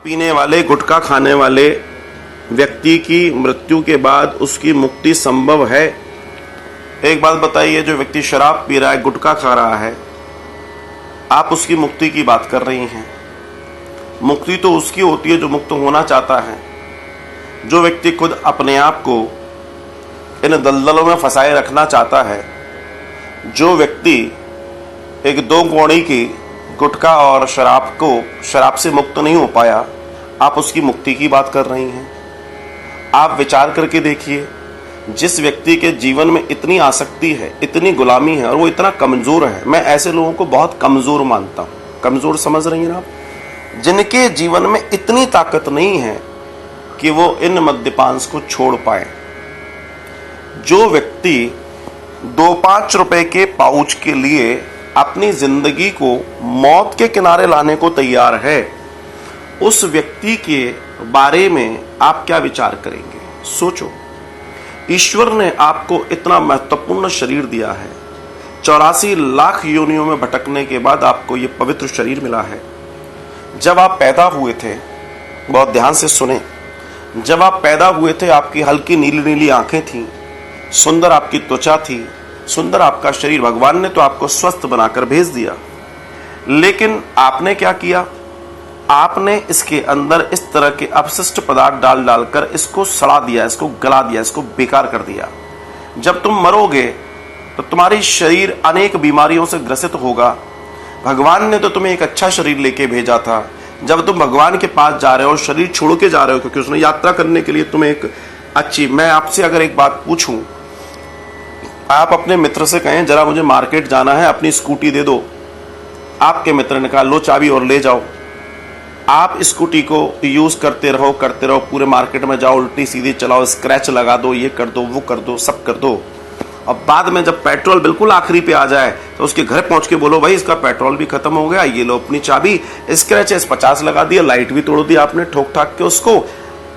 पीने वाले, गुटखा खाने वाले व्यक्ति की मृत्यु के बाद उसकी मुक्ति संभव है? एक बात बताइए, जो व्यक्ति शराब पी रहा है, गुटखा खा रहा है, आप उसकी मुक्ति की बात कर रही हैं। मुक्ति तो उसकी होती है जो मुक्त होना चाहता है। जो व्यक्ति खुद अपने आप को इन दलदलों में फंसाए रखना चाहता है, जो व्यक्ति एक दो कौड़ी की गुटखा और शराब से मुक्त नहीं हो पाया, आप उसकी मुक्ति की बात कर रही हैं। आप विचार करके देखिए, जिस व्यक्ति के जीवन में इतनी आसक्ति है, इतनी गुलामी है और वो इतना कमजोर है, मैं ऐसे लोगों को बहुत कमजोर मानता हूं। कमजोर समझ रही हैं आप? जिनके जीवन में इतनी ताकत नहीं है कि वो इन मद्यपान को छोड़ पाए। जो व्यक्ति 2-5 रुपए के पाउच के लिए अपनी जिंदगी को मौत के किनारे लाने को तैयार है, उस व्यक्ति के बारे में आप क्या विचार करेंगे? सोचो। ईश्वर ने आपको इतना महत्वपूर्ण शरीर दिया है। 84 लाख योनियों में भटकने के बाद आपको ये पवित्र शरीर मिला है। जब आप पैदा हुए थे, बहुत ध्यान से सुने, जब आप पैदा हुए थे आपकी हल्की नीली नीली आंखें थीं, सुंदर आपकी त्वचा थी, सुंदर आपका शरीर। भगवान ने तो आपको स्वस्थ बनाकर भेज दिया, लेकिन आपने क्या किया? आपने इसके अंदर इस तरह के अपशिष्ट पदार्थ डाल डालकर इसको सड़ा दिया, इसको गला दिया, इसको बेकार कर दिया। जब तुम मरोगे तो तुम्हारी शरीर अनेक बीमारियों से ग्रसित होगा। भगवान ने तो तुम्हें एक अच्छा शरीर लेके भेजा था। जब तुम भगवान के पास जा रहे हो, शरीर छोड़ के जा रहे हो, क्योंकि उसने यात्रा करने के लिए तुम्हें एक अच्छी। मैं आपसे अगर एक बात पूछूं, आप अपने मित्र से कहें जरा मुझे मार्केट जाना है, अपनी स्कूटी दे दो। आपके मित्र ने कहा लो चाबी और ले जाओ। आप स्कूटी को यूज करते रहो, पूरे मार्केट में जाओ, उल्टी सीधी चलाओ, स्क्रैच लगा दो, ये कर दो, वो कर दो, सब कर दो। अब बाद में जब पेट्रोल बिल्कुल आखिरी पे आ जाए तो उसके घर पहुंच के बोलो भाई इसका पेट्रोल भी खत्म हो गया, ये लो अपनी चाबी, स्क्रैचेस 50 लगा दिया, लाइट भी तोड़ दी आपने ठोक ठाक के उसको।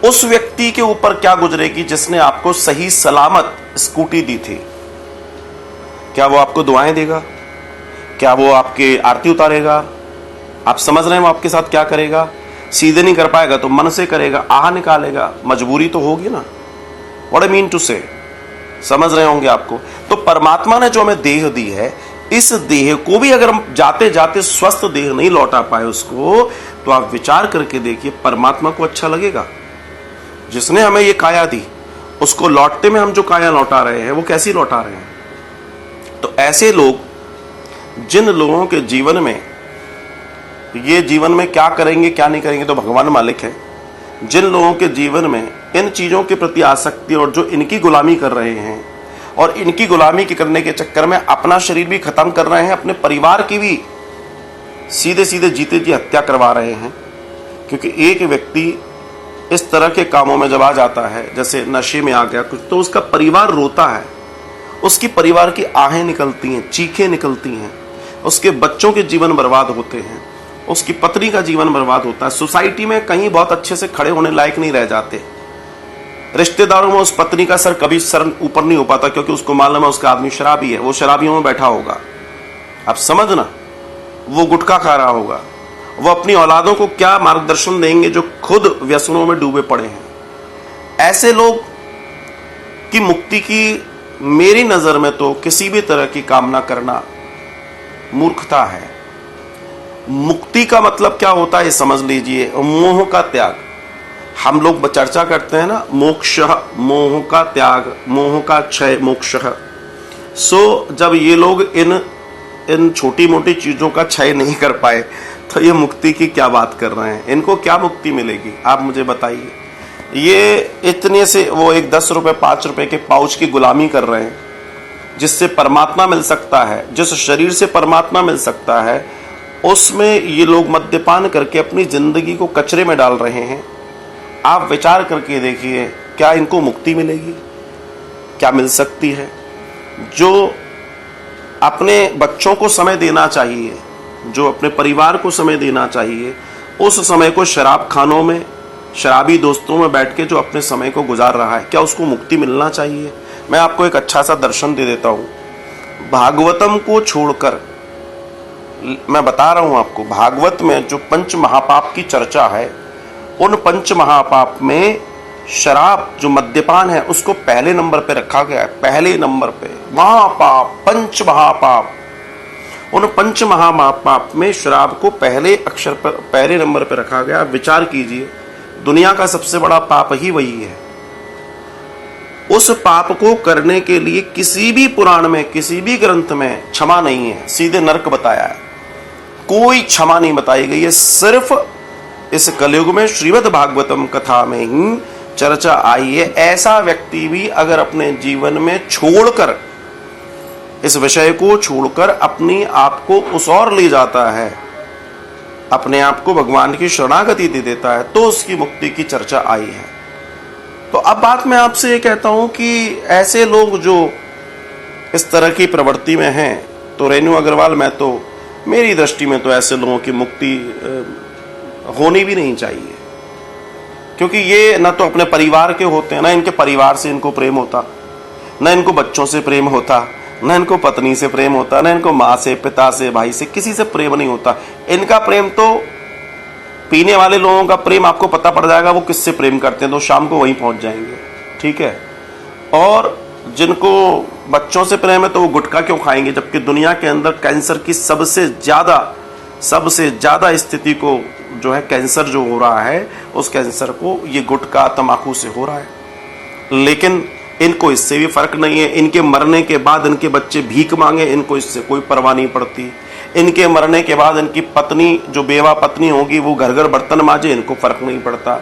उस व्यक्ति के ऊपर क्या गुजरेगी जिसने आपको सही सलामत स्कूटी दी थी? क्या वो आपको दुआएं देगा? क्या वो आपके आरती उतारेगा? आप समझ रहे हैं वो आपके साथ क्या करेगा? सीधे नहीं कर पाएगा तो मन से करेगा, आह निकालेगा, मजबूरी तो होगी ना। व्हाट आई मीन टू से, समझ रहे होंगे आपको? तो परमात्मा ने जो हमें देह दी है, इस देह को भी अगर हम जाते जाते स्वस्थ देह नहीं लौटा पाए उसको, तो आप विचार करके देखिए परमात्मा को अच्छा लगेगा? जिसने हमें ये काया दी, उसको लौटते में हम जो काया लौटा रहे हैं वो कैसी लौटा रहे हैं? तो ऐसे लोग, जिन लोगों के जीवन में ये जीवन में क्या करेंगे क्या नहीं करेंगे तो भगवान मालिक है, जिन लोगों के जीवन में इन चीजों के प्रति आसक्ति और जो इनकी गुलामी कर रहे हैं और इनकी गुलामी के करने के चक्कर में अपना शरीर भी खत्म कर रहे हैं, अपने परिवार की भी सीधे सीधे जीते जी हत्या करवा रहे हैं। क्योंकि एक व्यक्ति इस तरह के कामों में जब आ जाता है, जैसे नशे में आ गया कुछ, तो उसका परिवार रोता है, उसकी परिवार की आहें निकलती हैं, चीखें निकलती हैं, उसके बच्चों के जीवन बर्बाद होते हैं, उसकी पत्नी का जीवन बर्बाद होता है। सोसाइटी में कहीं बहुत अच्छे से खड़े होने लायक नहीं रह जाते। रिश्तेदारों में उस पत्नी का सर कभी सर ऊपर नहीं हो पाता, क्योंकि उसको मालूम है उसका आदमी शराबी है, वो शराबियों में बैठा होगा। आप समझना, वो गुटखा खा रहा होगा। वो अपनी औलादों को क्या मार्गदर्शन देंगे जो खुद व्यसनों में डूबे पड़े हैं? ऐसे लोग की मुक्ति की मेरी नजर में तो किसी भी तरह की कामना करना मूर्खता है। मुक्ति का मतलब क्या होता है ये समझ लीजिए, मोह का त्याग। हम लोग चर्चा करते हैं ना, मोक्ष, मोह का त्याग, मोह का क्षय, मोक्ष। सो जब ये लोग इन छोटी मोटी चीजों का क्षय नहीं कर पाए तो ये मुक्ति की क्या बात कर रहे हैं? इनको क्या मुक्ति मिलेगी आप मुझे बताइए? ये इतने से वो एक 10 रुपए 5 रुपए के पाउच की गुलामी कर रहे हैं, जिससे परमात्मा मिल सकता है, जिस शरीर से परमात्मा मिल सकता है, उसमें ये लोग मद्यपान करके अपनी जिंदगी को कचरे में डाल रहे हैं। आप विचार करके देखिए, क्या इनको मुक्ति मिलेगी? क्या मिल सकती है? जो अपने बच्चों को समय देना चाहिए, जो अपने परिवार को समय देना चाहिए, उस समय को शराब खानों में, शराबी दोस्तों में बैठ के जो अपने समय को गुजार रहा है, क्या उसको मुक्ति मिलना चाहिए? मैं आपको एक अच्छा सा दर्शन दे देता हूं। भागवतम को छोड़कर, मैं बता रहा हूं आपको, भागवत में जो पंच महापाप की चर्चा है उन पंच महापाप में शराब जो मद्यपान है उसको पहले नंबर पे रखा गया है, पहले नंबर पे। महापाप, पंच महापाप, उन पंच महापाप में शराब को पहले अक्षर पर, पहले नंबर पे रखा गया। विचार कीजिए, दुनिया का सबसे बड़ा पाप ही वही है। उस पाप को करने के लिए किसी भी पुराण में, किसी भी ग्रंथ में क्षमा नहीं है, सीधे नरक बताया है, कोई क्षमा नहीं बताई गई है। सिर्फ इस कलयुग में श्रीमद् भागवतम कथा में ही चर्चा आई है। ऐसा व्यक्ति भी अगर अपने जीवन में छोड़कर, इस विषय को छोड़कर अपने आप को उस ओर ले जाता है, अपने आप को भगवान की शरणागति दे देता है, तो उसकी मुक्ति की चर्चा आई है। तो अब बात मैं आपसे ये कहता हूं कि ऐसे लोग जो इस तरह की प्रवृत्ति में हैं, तो रेणु अग्रवाल, मैं तो, मेरी दृष्टि में तो ऐसे लोगों की मुक्ति होनी भी नहीं चाहिए, क्योंकि ये ना तो अपने परिवार के होते हैं, ना इनके परिवार से इनको प्रेम होता, ना इनको बच्चों से प्रेम होता, ना इनको पत्नी से प्रेम होता, ना इनको माँ से, पिता से, भाई से, किसी से प्रेम नहीं होता। इनका प्रेम तो, पीने वाले लोगों का प्रेम आपको पता पड़ जाएगा वो किससे प्रेम करते हैं, तो शाम को वहीं पहुंच जाएंगे, ठीक है। और जिनको बच्चों से प्रेम है तो वो गुटखा क्यों खाएंगे, जबकि दुनिया के अंदर कैंसर की सबसे ज्यादा स्थिति को जो है, कैंसर जो हो रहा है, उस कैंसर को ये गुटखा तंबाकू से हो रहा है। लेकिन इनको इससे भी फर्क नहीं है। इनके मरने के बाद इनके बच्चे भीख मांगे, इनको इससे कोई परवाह नहीं पड़ती। इनके मरने के बाद इनकी पत्नी, जो बेवा पत्नी होगी, वो घर घर बर्तन मांजे, इनको फर्क नहीं पड़ता।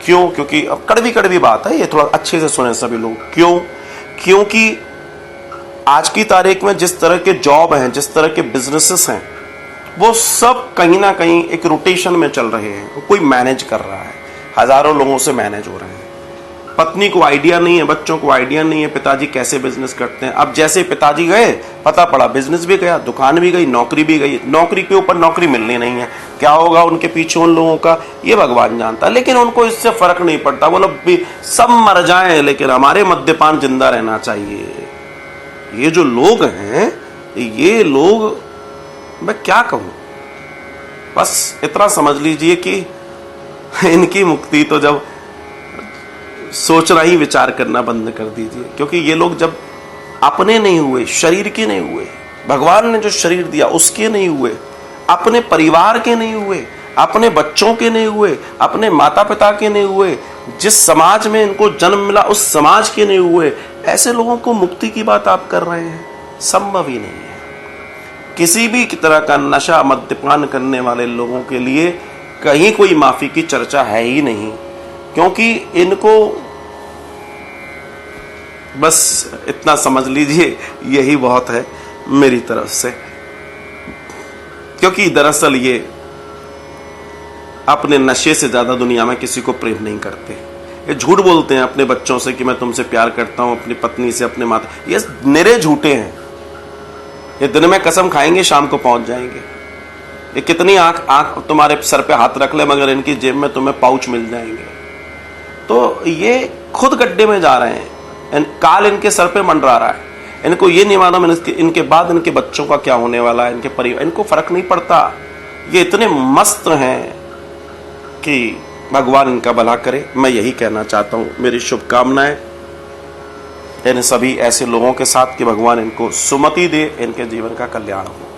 क्यों? क्योंकि अब कड़वी बात है, ये थोड़ा अच्छे से सुने सभी लोग। क्यों? क्योंकि आज की तारीख में जिस तरह के जॉब हैं, जिस तरह के बिजनेसेस हैं, वो सब कहीं ना कहीं एक रोटेशन में चल रहे हैं। कोई मैनेज कर रहा है, हजारों लोगों से मैनेज हो रहे हैं। पत्नी को आइडिया नहीं है, बच्चों को आइडिया नहीं है पिताजी कैसे बिजनेस करते हैं। अब जैसे पिताजी गए, पता पड़ा बिजनेस भी गया, दुकान भी गई, नौकरी भी गई, नौकरी के ऊपर नौकरी मिलनी नहीं है। क्या होगा उनके पीछे उन लोगों का, ये भगवान जानता है। लेकिन उनको इससे फर्क नहीं पड़ता, वो लोग सब मर जाएं, लेकिन हमारे मद्यपान जिंदा रहना चाहिए। ये जो लोग हैं, ये लोग, मैं क्या कहूं, बस इतना समझ लीजिए कि इनकी मुक्ति तो जब सोचना ही, विचार करना बंद कर दीजिए। क्योंकि ये लोग जब अपने नहीं हुए, शरीर के नहीं हुए, भगवान ने जो शरीर दिया उसके नहीं हुए, अपने परिवार के नहीं हुए, अपने बच्चों के नहीं हुए, अपने माता पिता के नहीं हुए, जिस समाज में इनको जन्म मिला उस समाज के नहीं हुए, ऐसे लोगों को मुक्ति की बात आप कर रहे हैं, संभव ही नहीं है। किसी भी तरह का नशा, मद्यपान करने वाले लोगों के लिए कहीं कोई माफी की चर्चा है ही नहीं, क्योंकि इनको बस इतना समझ लीजिए, यही बहुत है मेरी तरफ से। क्योंकि दरअसल ये अपने नशे से ज्यादा दुनिया में किसी को प्रेम नहीं करते। ये झूठ बोलते हैं अपने बच्चों से कि मैं तुमसे प्यार करता हूं, अपनी पत्नी से, अपने माता, ये निरे झूठे हैं। ये दिन में कसम खाएंगे, शाम को पहुंच जाएंगे। ये कितनी आंख तुम्हारे सर पे हाथ रख ले, मगर इनकी जेब में तुम्हें पाउच मिल जाएंगे। तो ये खुद गड्ढे में जा रहे हैं, काल इनके सर पे मंडरा रहा है। इनको ये नहीं मालूम इनके बाद इनके बच्चों का क्या होने वाला है, इनके परिवार, इनको फर्क नहीं पड़ता। ये इतने मस्त हैं कि भगवान इनका भला करे। मैं यही कहना चाहता हूँ, मेरी शुभकामनाएं इन सभी ऐसे लोगों के साथ कि भगवान इनको सुमति दे, इनके जीवन का कल्याण हो।